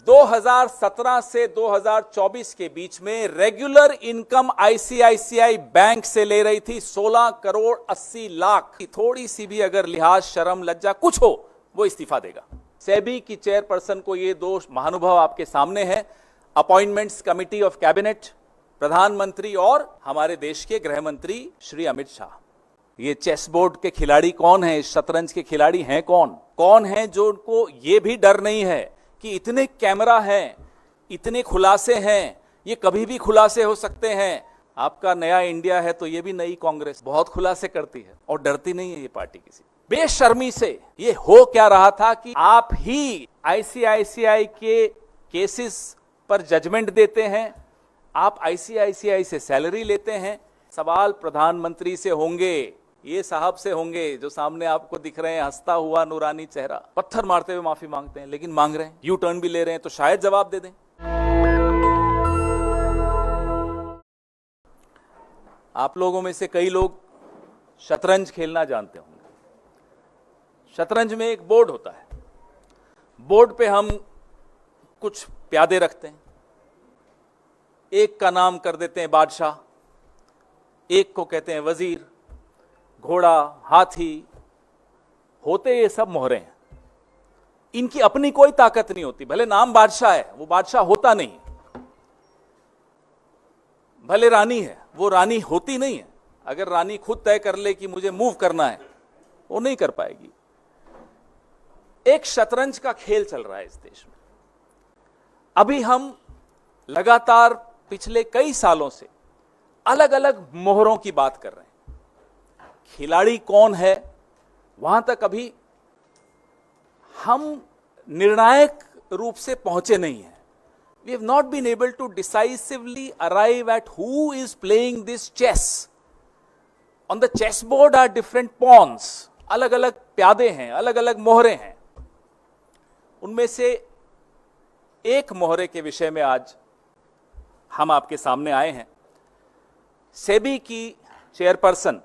2017 से 2024 के बीच में रेगुलर इनकम आईसीआईसीआई बैंक से ले रही थी 16 करोड़ 80 लाख। थोड़ी सी भी अगर लिहाज शर्म लज्जा कुछ हो वो इस्तीफा देगा। सेबी की चेयरपर्सन को ये दोष महानुभाव आपके सामने है। अपॉइंटमेंट्स कमिटी ऑफ कैबिनेट, प्रधानमंत्री और हमारे देश के गृह मंत्री श्री अमित शाह। ये चेस बोर्ड के खिलाड़ी कौन है, शतरंज के खिलाड़ी हैं कौन है जो उनको ये भी डर नहीं है कि इतने कैमरा हैं, इतने खुलासे हैं, ये कभी भी खुलासे हो सकते हैं। आपका नया इंडिया है तो ये भी नई कांग्रेस बहुत खुलासे करती है और डरती नहीं है ये पार्टी किसी। बेशर्मी से ये हो क्या रहा था कि आप ही आईसीआईसीआई के केसेस पर जजमेंट देते हैं, आप आईसीआईसीआई से सैलरी लेते हैं। सवाल प्रधानमंत्री से होंगे, ये साहब से होंगे जो सामने आपको दिख रहे हैं, हंसता हुआ नूरानी चेहरा, पत्थर मारते हुए माफी मांगते हैं, लेकिन मांग रहे हैं, यू टर्न भी ले रहे हैं, तो शायद जवाब दे दें। आप लोगों में से कई लोग शतरंज खेलना जानते होंगे। शतरंज में एक बोर्ड होता है, बोर्ड पे हम कुछ प्यादे रखते हैं, एक का नाम कर देते हैं बादशाह, एक को कहते हैं वजीर, घोड़ा, हाथी, होते ये सब मोहरे हैं। इनकी अपनी कोई ताकत नहीं होती। भले नाम बादशाह है, वो बादशाह होता नहीं। भले रानी है, वो रानी होती नहीं है। अगर रानी खुद तय कर ले कि मुझे मूव करना है, वो नहीं कर पाएगी। एक शतरंज का खेल चल रहा है इस देश में। अभी हम लगातार पिछले कई सालों से अलग अलग मोहरों की बात कर रहे हैं। खिलाड़ी कौन है वहां तक अभी हम निर्णायक रूप से पहुंचे नहीं हैं। We have not been able to decisively arrive at who is playing this chess. On the chessboard are different pawns. अलग अलग प्यादे हैं, अलग अलग मोहरे हैं। उनमें से एक मोहरे के विषय में आज हम आपके सामने आए हैं। सेबी की चेयरपर्सन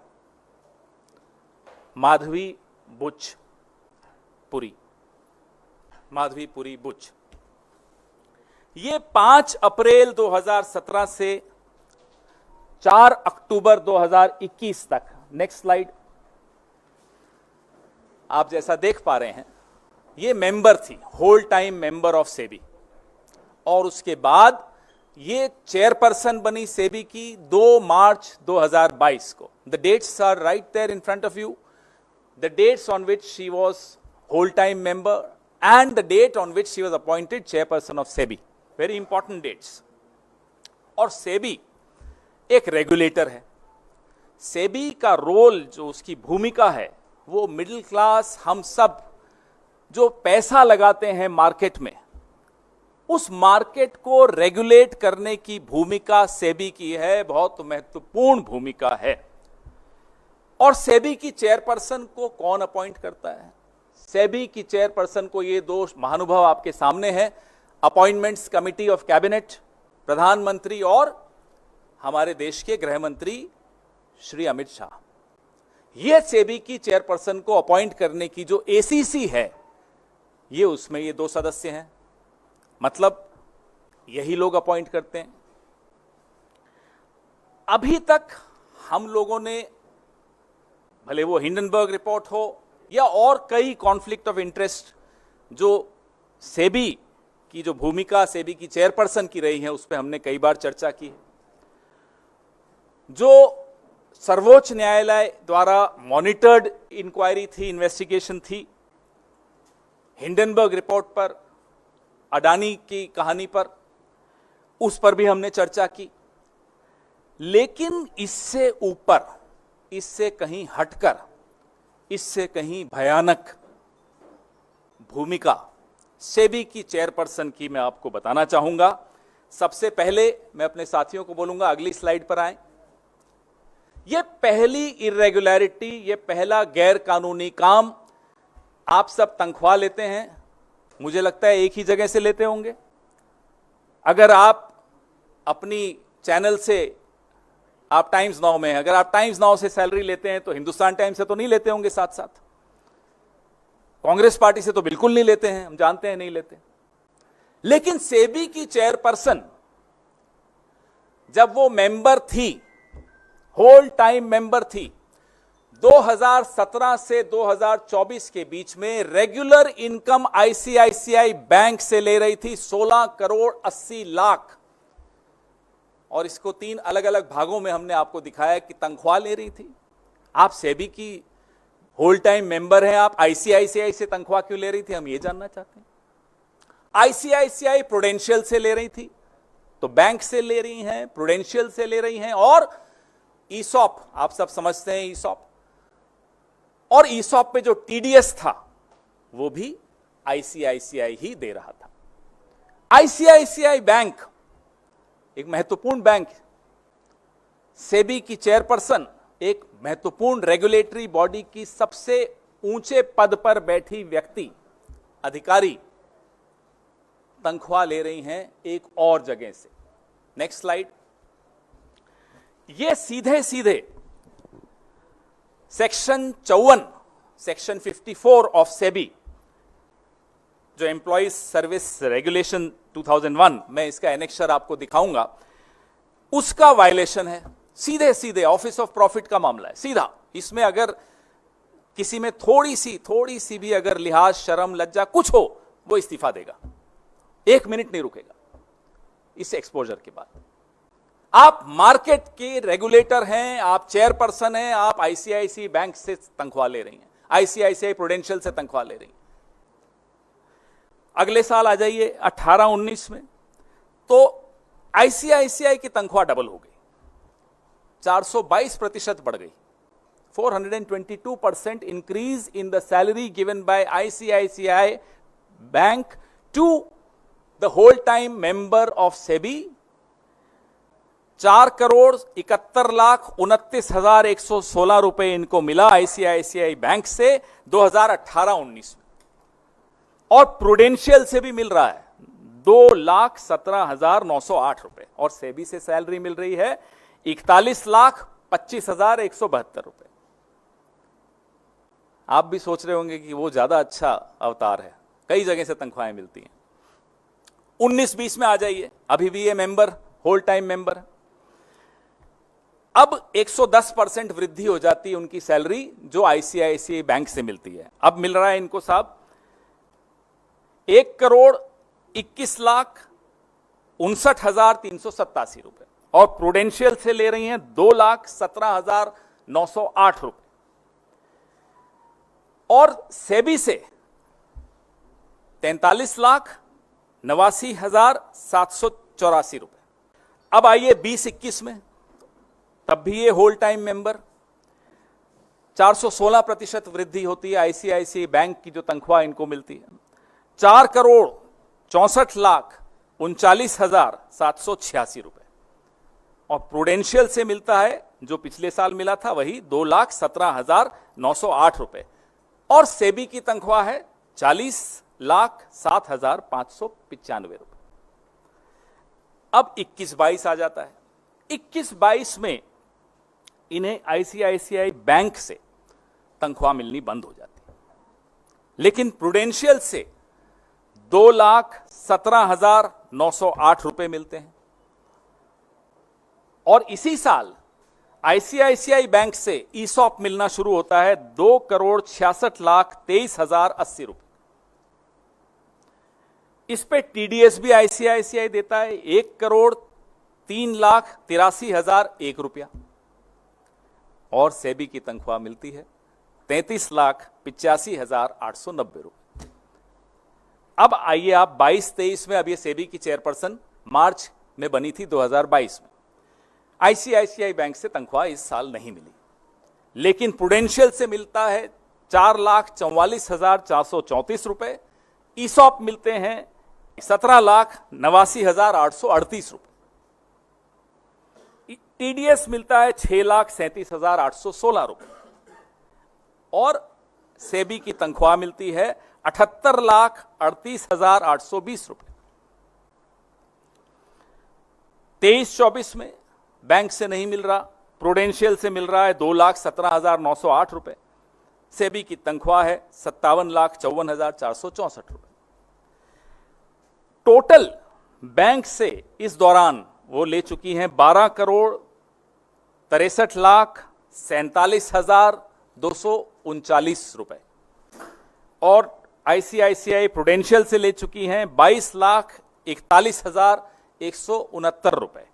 माधवी बुच, ये 5 अप्रैल 2017 से 4 अक्टूबर 2021 तक, नेक्स्ट स्लाइड, आप जैसा देख पा रहे हैं, ये मेंबर थी, whole time member of SEBI. और उसके बाद ये चेयरपर्सन बनी सेबी की 2 मार्च 2022 को। The dates are right there in front of you, the dates on which she was whole-time member and the date on which she was appointed chairperson of SEBI. Very important dates. और SEBI एक regulator है। SEBI का role, जो उसकी भूमिका है, वो middle class, हम सब जो पैसा लगाते हैं मार्केट में, उस मार्केट को रेगुलेट करने की भूमिका SEBI की है, बहुत महत्वपूर्ण भूमिका है। और सेबी की चेयरपर्सन को कौन अपॉइंट करता है? सेबी की चेयरपर्सन को ये दोष महानुभाव आपके सामने है। अपॉइंटमेंट्स कमिटी ऑफ कैबिनेट, प्रधानमंत्री और हमारे देश के गृह मंत्री श्री अमित शाह। ये सेबी की चेयरपर्सन को अपॉइंट करने की जो एसीसी है, ये उसमें ये 2 सदस्य हैं, मतलब यही लोग अपॉइंट करते हैं। अभी तक हम लोगों ने, भले वो हिंडनबर्ग रिपोर्ट हो या और कई कॉन्फ्लिक्ट ऑफ इंटरेस्ट जो सेबी की जो भूमिका सेबी की चेयरपर्सन की रही है, उस पर हमने कई बार चर्चा की। जो सर्वोच्च न्यायालय द्वारा मॉनिटर्ड इंक्वायरी थी, इन्वेस्टिगेशन थी, हिंडनबर्ग रिपोर्ट पर, अडानी की कहानी पर, उस पर भी हमने चर्चा की। लेकिन इससे ऊपर, इससे कहीं हटकर, इससे कहीं भयानक भूमिका सेबी की चेयरपर्सन की मैं आपको बताना चाहूंगा। सबसे पहले मैं अपने साथियों को बोलूंगा, अगली स्लाइड पर आएं। यह पहली इरेगुलरिटी, यह पहला गैर कानूनी काम, आप सब तनख्वाह लेते हैं, मुझे लगता है एक ही जगह से लेते होंगे। अगर आप अपनी चैनल से, आप टाइम्स नाउ में, अगर आप टाइम्स नाउ से सैलरी लेते हैं तो हिंदुस्तान टाइम्स से तो नहीं लेते होंगे साथ साथ। कांग्रेस पार्टी से तो बिल्कुल नहीं लेते हैं, हम जानते हैं नहीं लेते। लेकिन सेबी की चेयरपर्सन जब वो मेंबर थी, होल टाइम मेंबर थी, 2017 से 2024 के बीच में रेगुलर इनकम आईसीआईसीआई बैंक से ले रही थी 16 करोड़ 80 लाख। और इसको 3 अलग अलग भागों में हमने आपको दिखाया कि तनख्वाह ले रही थी। आप सेबी की होल टाइम मेंबर हैं, आप आईसीआईसीआई से तनख्वाह क्यों ले रही थी, हम ये जानना चाहते हैं। आईसीआईसीआई प्रूडेंशियल से ले रही थी, तो बैंक से ले रही हैं, प्रूडेंशियल से ले रही हैं, और ईसॉप, आप सब समझते हैं ईसॉप, और ईसॉप पे जो टीडीएस था वो भी आईसीआईसीआई ही दे रहा था। आईसीआईसीआई बैंक एक महत्वपूर्ण बैंक, सेबी की चेयरपर्सन एक महत्वपूर्ण रेगुलेटरी बॉडी की सबसे ऊंचे पद पर बैठी व्यक्ति, अधिकारी, तनख्वाह ले रही हैं एक और जगह से। Next slide. ये सीधे सीधे सेक्शन 54, सेक्शन 54 ऑफ सेबी, जो एम्प्लॉइज सर्विस रेगुलेशन 2001, मैं इसका एनेक्शर आपको दिखाऊंगा, उसका वायलेशन है। सीधे सीधे ऑफिस ऑफ प्रॉफिट का मामला है, सीधा। इसमें अगर किसी में थोड़ी सी भी अगर लिहाज, शर्म, लज्जा कुछ हो, वो इस्तीफा देगा, 1 मिनट नहीं रुकेगा इस एक्सपोजर के बाद। आप मार्केट के रेगुलेटर हैं, आप चेयरपर्सन हैं, आप आईसीआईसीआई बैंक से तनख्वाह ले रही हैं, आईसीआईसीआई प्रूडेंशियल से तनख्वाह ले रही हैं। अगले साल आ जाइए 18-19 में, तो आईसीआईसीआई की तनख्वाह डबल हो गई, 422% बढ़ गई। 422% increase in the salary given by ICICI bank to the whole time member of SEBI. 4 crore 71 lakh 29,116 रुपए इनको मिला आईसीआईसीआई बैंक से 2018-19 में, और प्रूडेंशियल से भी मिल रहा है 2,17,908 रुपए, और सेबी से सैलरी मिल रही है 41,25,172 रुपए। आप भी सोच रहे होंगे कि वो ज्यादा अच्छा अवतार है, कई जगह से तनख्वाहें मिलती हैं। 19-20 में आ जाइए, अभी भी ये मेंबर, होल टाइम मेंबर है। अब 110% वृद्धि हो जाती है उनकी सैलरी जो आईसीआईसीआई बैंक से मिलती है। अब मिल रहा है इनको साहब 1 करोड़ 21 लाख 59,387 रुपए, और प्रूडेंशियल से ले रही हैं 2,17,908 रुपए, और सेबी से 43,89,784 रुपए। अब आइए 20-21 में, तब भी ये होल टाइम मेंबर, 416% वृद्धि होती है आईसीआईसीआई बैंक की जो तनख्वाह इनको मिलती है, 4 करोड़ 64,39,786 रुपए, और प्रूडेंशियल से मिलता है जो पिछले साल मिला था वही 2,17,908 रुपए, और सेबी की तनख्वाह है 40,07,595 रुपए। अब 21-22 आ जाता है। 21-22 में इन्हें आईसीआईसीआई बैंक से तनख्वाह मिलनी बंद हो जाती है, लेकिन प्रूडेंशियल से 2,17,908 रुपए मिलते हैं, और इसी साल आईसीआईसीआई बैंक से ईसॉप मिलना शुरू होता है 2 करोड़ 66,23,080 रुपए। इस पे टीडीएस भी आईसीआईसीआई देता है 1 करोड़ 3,83,001 रुपया, और सेबी की तनख्वाह मिलती है 33,85,890 रुपए। अब आइए आप 22-23 में, अब ये सेबी की चेयरपर्सन मार्च में बनी थी 2022 में। आईसीआईसीआई बैंक से तनख्वाह इस साल नहीं मिली, लेकिन प्रूडेंशियल से मिलता है 4,44,434 रुपए, ईसॉप मिलते हैं 17,89,838 रुपए, टीडीएस मिलता है 6,37,816 रुपए, और सेबी की तनख्वाह मिलती है 78,38,820 रुपए। 23-24 में बैंक से नहीं मिल रहा, प्रूडेंशियल से मिल रहा है 2,17,908 रुपए, सेबी की तनख्वाह है 57,54,464 रुपए। टोटल बैंक से इस दौरान वो ले चुकी हैं 12,63,47,239 रुपए, और आईसीआईसीआई प्रूडेंशियल से ले चुकी हैं 22,41,169 रुपए।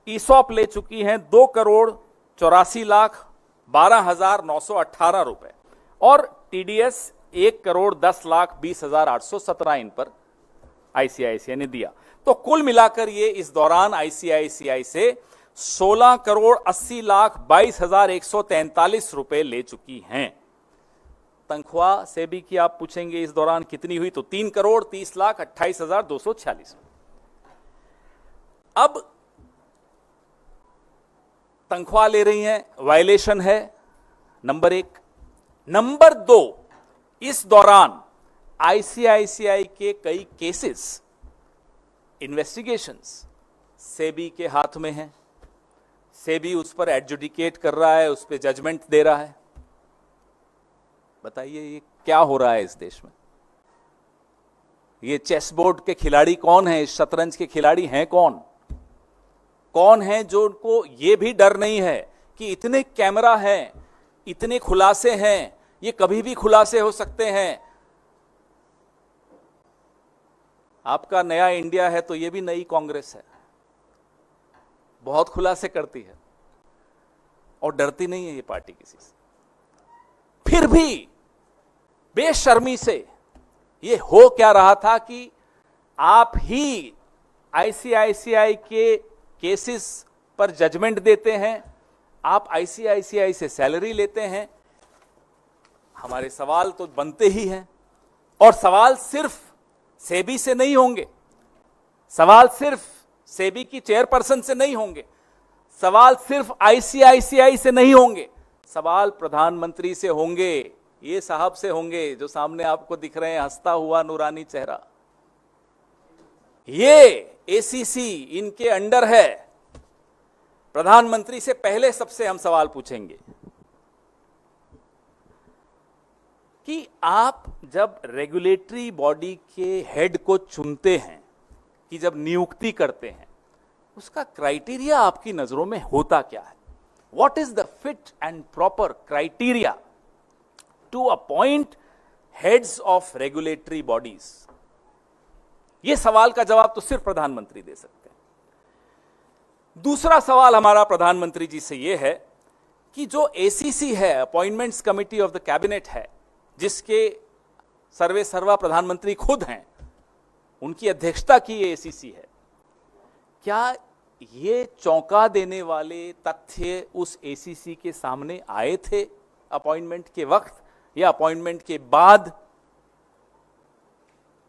ईसॉप ले चुकी हैं 2,84,12,918 रुपए, और टीडीएस 1,10,20,817 इन पर आईसीआईसीआई ने दिया। तो कुल मिलाकर ये इस दौरान आईसीआईसीआई से 16,80,22,143 रुपए ले चुकी हैं। तनख्वाह सेबी की आप पूछेंगे इस दौरान कितनी हुई, तो 3,30,28,246। अब तनख्वाह ले रही हैं, वायलेशन है, नंबर 1। नंबर 2, इस दौरान आईसीआईसीआई के कई केसेस, इन्वेस्टिगेशंस सेबी के हाथ में हैं। सेबी उस पर एडजुडिकेट कर रहा है, उस पर जजमेंट दे रहा है। बताइए ये क्या हो रहा है इस देश में? ये चेस बोर्ड के खिलाड़ी कौन है? इस शतरंज के खिलाड़ी हैं कौन? कौन है जो उनको ये भी डर नहीं है कि इतने कैमरा हैं, इतने खुलासे हैं, ये कभी भी खुलासे हो सकते हैं। आपका नया इंडिया है तो ये भी नई कांग्रेस है, बहुत खुलासे करती है और डरती नहीं है ये पार्टी किसी से। फिर भी बेशर्मी से ये हो क्या रहा था कि आप ही आईसीआईसीआई के केसेस पर जजमेंट देते हैं, आप आईसीआईसीआई से सैलरी लेते हैं। हमारे सवाल तो बनते ही हैं, और सवाल सिर्फ सेबी से नहीं होंगे, सवाल सिर्फ सेबी की चेयरपर्सन से नहीं होंगे, सवाल सिर्फ आईसीआईसीआई से नहीं होंगे, सवाल प्रधानमंत्री से होंगे। ये साहब से होंगे जो सामने आपको दिख रहे हैं, हंसता हुआ नूरानी चेहरा। ये एसीसी इनके अंडर है। प्रधानमंत्री से पहले सबसे हम सवाल पूछेंगे कि आप जब रेगुलेटरी बॉडी के हेड को चुनते हैं, कि जब नियुक्ति करते हैं, उसका क्राइटेरिया आपकी नजरों में होता क्या है? What is the fit and proper criteria to appoint heads of regulatory bodies? यह सवाल का जवाब तो सिर्फ प्रधानमंत्री दे सकते हैं। दूसरा सवाल हमारा प्रधानमंत्री जी से यह है कि जो एसीसी है, appointments committee of the cabinet है, जिसके सर्वे सर्वा प्रधानमंत्री खुद हैं, उनकी अध्यक्षता की ये एसीसी है, क्या ये चौंका देने वाले तथ्य उस एसीसी के सामने आए थे अपॉइंटमेंट के वक्त या अपॉइंटमेंट के बाद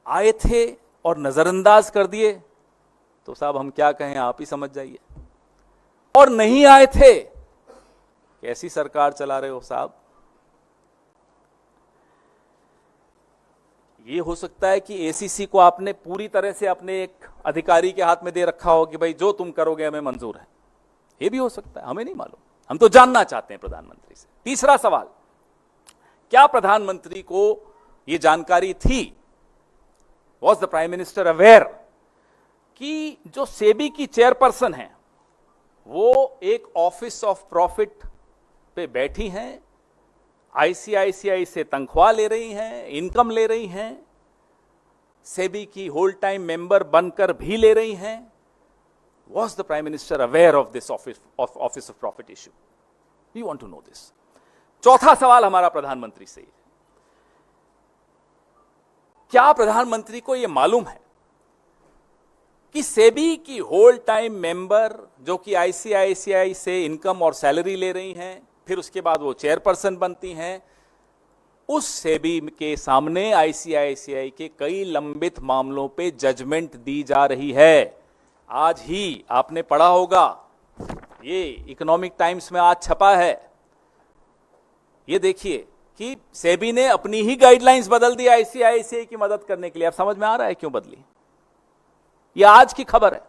आए थे और नजरअंदाज कर दिए? तो साहब हम क्या कहें, आप ही समझ जाइए। और नहीं आए थे, कैसी सरकार चला रहे हो साहब? ये हो सकता है कि एसीसी को आपने पूरी तरह से अपने एक अधिकारी के हाथ में दे रखा हो कि भाई जो तुम करोगे हमें मंजूर है। ये भी हो सकता है, हमें नहीं मालूम, हम तो जानना चाहते हैं प्रधानमंत्री से। तीसरा सवाल, क्या प्रधानमंत्री को यह जानकारी थी, was the prime minister aware कि जो सेबी की चेयरपर्सन है वो एक ऑफिस ऑफ प्रॉफिट पे बैठी हैं, आईसीआईसीआई से तनख्वाह ले रही हैं, इनकम ले रही हैं, सेबी की होल टाइम मेंबर बनकर भी ले रही हैं? Was the prime minister aware of this office of profit issue? We want to know this. चौथा सवाल हमारा प्रधानमंत्री से, क्या प्रधानमंत्री को यह मालूम है कि सेबी की होल टाइम मेंबर जो कि आईसीआईसीआई से इनकम और सैलरी ले रही हैं, फिर उसके बाद वो चेयरपर्सन बनती हैं, उस सेबी के सामने आईसीआईसीआई के कई लंबित मामलों पे जजमेंट दी जा रही है? आज ही आपने पढ़ा होगा, ये इकोनॉमिक टाइम्स में आज छपा है, ये देखिए कि सेबी ने अपनी ही गाइडलाइंस बदल दी आईसीआईसीआई की मदद करने के लिए। अब समझ में आ रहा है क्यों बदली? ये आज की खबर है,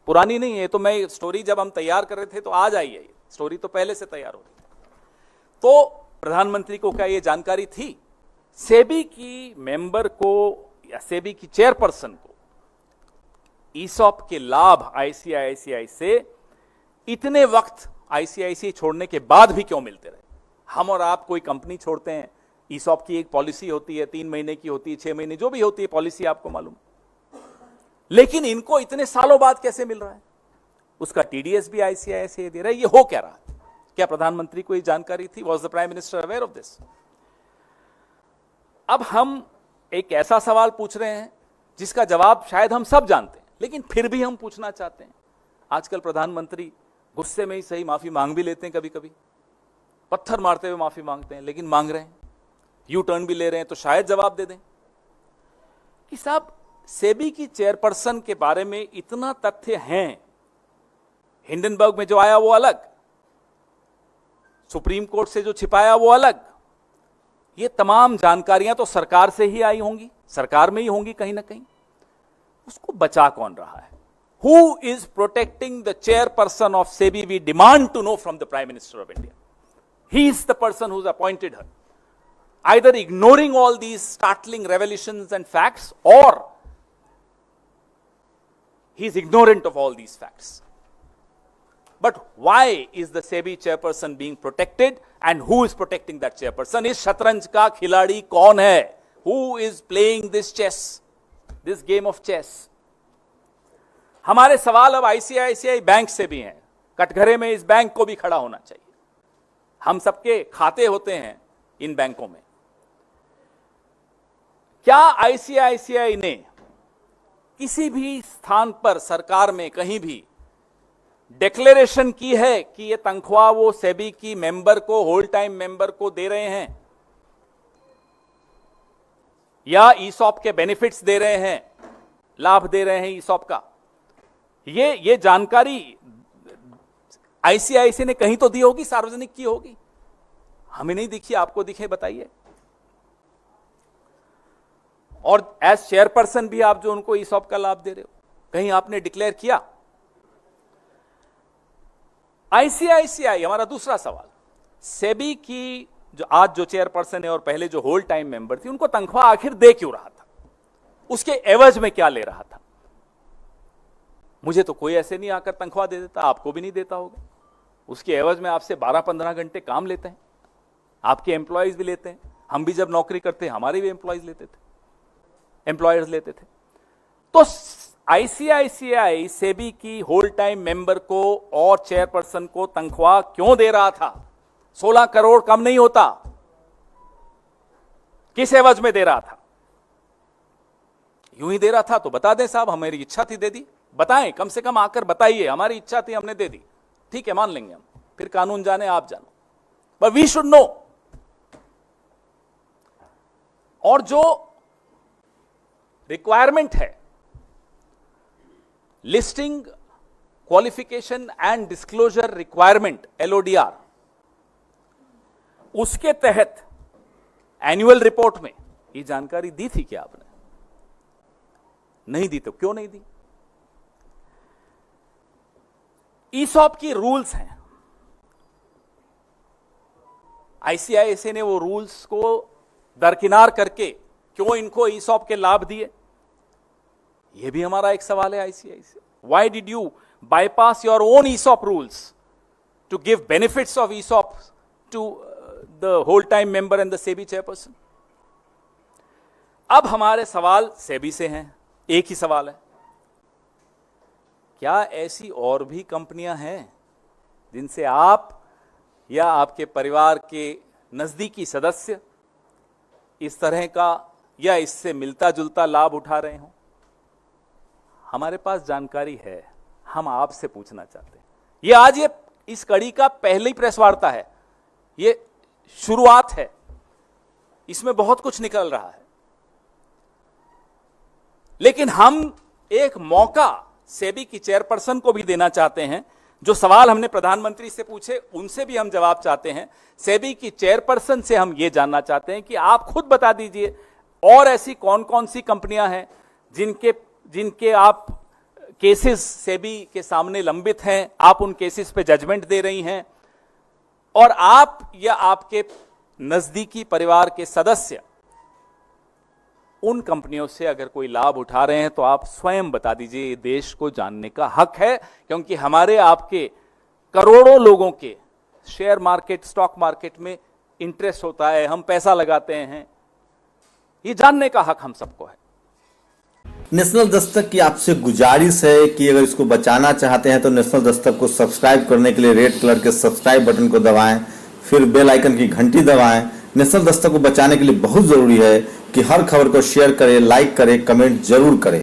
पुरानी नहीं है। तो मैं स्टोरी जब हम तैयार कर रहे थे तो आज आई है, स्टोरी तो पहले से तैयार हो रही थी। तो प्रधानमंत्री को क्या यह जानकारी थी? सेबी की मेंबर को या सेबी की चेयरपर्सन को ईसॉप के लाभ आईसीआईसीआई से इतने वक्त आईसीआईसीआई छोड़ने के बाद भी क्यों मिलते रहे? हम और आप कोई कंपनी छोड़ते हैं, ईसॉप की एक पॉलिसी होती है, 3 महीने की होती है, 6 महीने, जो भी होती है पॉलिसी, आपको मालूम, लेकिन इनको इतने सालों बाद कैसे मिल रहा है? उसका टीडीएस भी आईसीआईसीआई दे रहा है। ये हो क्या रहा है? क्या प्रधानमंत्री को ये जानकारी थी? Was the prime minister aware of this? अब हम एक ऐसा सवाल पूछ रहे हैं जिसका जवाब शायद हम सब जानते हैं, लेकिन फिर भी हम पूछना चाहते हैं। आजकल प्रधानमंत्री गुस्से में ही सही माफी मांग भी लेते हैं, कभी कभी पत्थर मारते हुए माफी मांगते हैं, लेकिन मांग रहे हैं, यू टर्न भी ले रहे हैं, तो शायद जवाब दे दें कि साहब सेबी की चेयरपर्सन के बारे में इतना तथ्य हैं, हिंडनबर्ग में जो आया वो अलग, सुप्रीम कोर्ट से जो छिपाया वो अलग, ये तमाम जानकारियां तो सरकार से ही आई होंगी, सरकार में ही होंगी कहीं ना कहीं। उसको बचा कौन रहा है? Who is protecting the chairperson of SEBI? We demand to know from the Prime Minister of India. He is the person who's appointed her. Either ignoring all these startling revelations and facts, or he's ignorant of all these facts. But why is the SEBI chairperson being protected, and who is protecting that chairperson? इस शतरंज का खिलाड़ी कौन है? Who is playing this chess, this game of chess? हमारे सवाल अब ICICI bank से भी हैं। कटघरे में इस बैंक को भी खड़ा होना चाहिए। हम सबके खाते होते हैं इन बैंकों में। क्या आईसीआईसीआई ने किसी भी स्थान पर, सरकार में कहीं भी डिक्लेरेशन की है कि ये तनख्वाह वो सेबी की मेंबर को, होल टाइम मेंबर को दे रहे हैं, या ईसॉप के बेनिफिट्स दे रहे हैं, लाभ दे रहे हैं ईसॉप का? ये जानकारी आईसीआईसीआई ने कहीं तो दी होगी, सार्वजनिक की होगी। हमें नहीं दिखी, आपको दिखे, बताइए। और एज चेयरपर्सन भी आप जो उनको ईसॉप का लाभ दे रहे हो, कहीं आपने डिक्लेयर किया? आईसीआईसीआई, हमारा दूसरा सवाल, सेबी की जो आज जो चेयरपर्सन है और पहले जो होल टाइम मेंबर थी, उनको तनख्वाह आखिर दे क्यों रहा था? उसके एवज में क्या ले रहा था? मुझे तो कोई ऐसे नहीं आकर तनख्वाह दे देता, आपको भी नहीं देता होगा। उसके एवज में आपसे 12-15 घंटे काम लेते हैं, आपके एम्प्लॉयज भी लेते हैं। हम भी जब नौकरी करते हैं, हमारे भी एम्प्लॉयज लेते थे, एम्प्लॉयर्स लेते थे। तो आईसीआईसीआई सेबी की होल टाइम मेंबर को और चेयरपर्सन को तनख्वाह क्यों दे रहा था? 16 करोड़ कम नहीं होता। किस एवज में दे रहा था? यूं ही दे रहा था तो बता दें साहब, हमारी इच्छा थी, दे दी। बताएं, कम से कम आकर बताइए, हमारी इच्छा थी, हमने दे दी, ठीक है, मान लेंगे हम। फिर कानून जाने, आप जानो, बट वी शुड नो। और जो रिक्वायरमेंट है, listing qualification and disclosure requirement, LODR, उसके तहत एनुअल रिपोर्ट में ये जानकारी दी थी क्या आपने? नहीं दी, तो क्यों नहीं दी? ईसॉप की रूल्स हैं, आईसीआईसीआई ने वो रूल्स को दरकिनार करके क्यों इनको ईसॉप के लाभ दिए? ये भी हमारा एक सवाल है ICICI. Why did you bypass your own ESOP rules to give benefits of ESOP to the whole time member and the SEBI chairperson? अब हमारे सवाल सेबी से हैं, एक ही सवाल है, क्या ऐसी और भी कंपनियां हैं जिनसे आप या आपके परिवार के नजदीकी सदस्य इस तरह का या इससे मिलता जुलता लाभ उठा रहे हो? हमारे पास जानकारी है, हम आपसे पूछना चाहते हैं। ये आज ये इस कड़ी का पहली प्रेस वार्ता है, ये शुरुआत है, इसमें बहुत कुछ निकल रहा है, लेकिन हम एक मौका सेबी की चेयरपर्सन को भी देना चाहते हैं। जो सवाल हमने प्रधानमंत्री से पूछे, उनसे भी हम जवाब चाहते हैं। सेबी की चेयरपर्सन से हम यह जानना चाहते हैं कि आप खुद बता दीजिए, और ऐसी कौन कौन सी कंपनियां हैं जिनके आप केसेस सेबी के सामने लंबित हैं, आप उन केसेस पे जजमेंट दे रही हैं, और आप या आपके नजदीकी परिवार के सदस्य उन कंपनियों से अगर कोई लाभ उठा रहे हैं तो आप स्वयं बता दीजिए, ये देश को जानने का हक है, क्योंकि हमारे आपके करोड़ों लोगों के शेयर मार्केट, स्टॉक मार्केट में इंटरेस्ट होता है, हम पैसा लगाते हैं, ये जानने का हक हम सबको है। नेशनल दस्तक की आपसे गुजारिश है कि अगर इसको बचाना चाहते हैं तो नेशनल दस्तक को सब्सक्राइब करने के लिए रेड कलर के सब्सक्राइब बटन को दबाएं, फिर बेल आइकन की घंटी दबाएं। नेशनल दस्तक को बचाने के लिए बहुत जरूरी है कि हर खबर को शेयर करें, लाइक करें, कमेंट जरूर करें।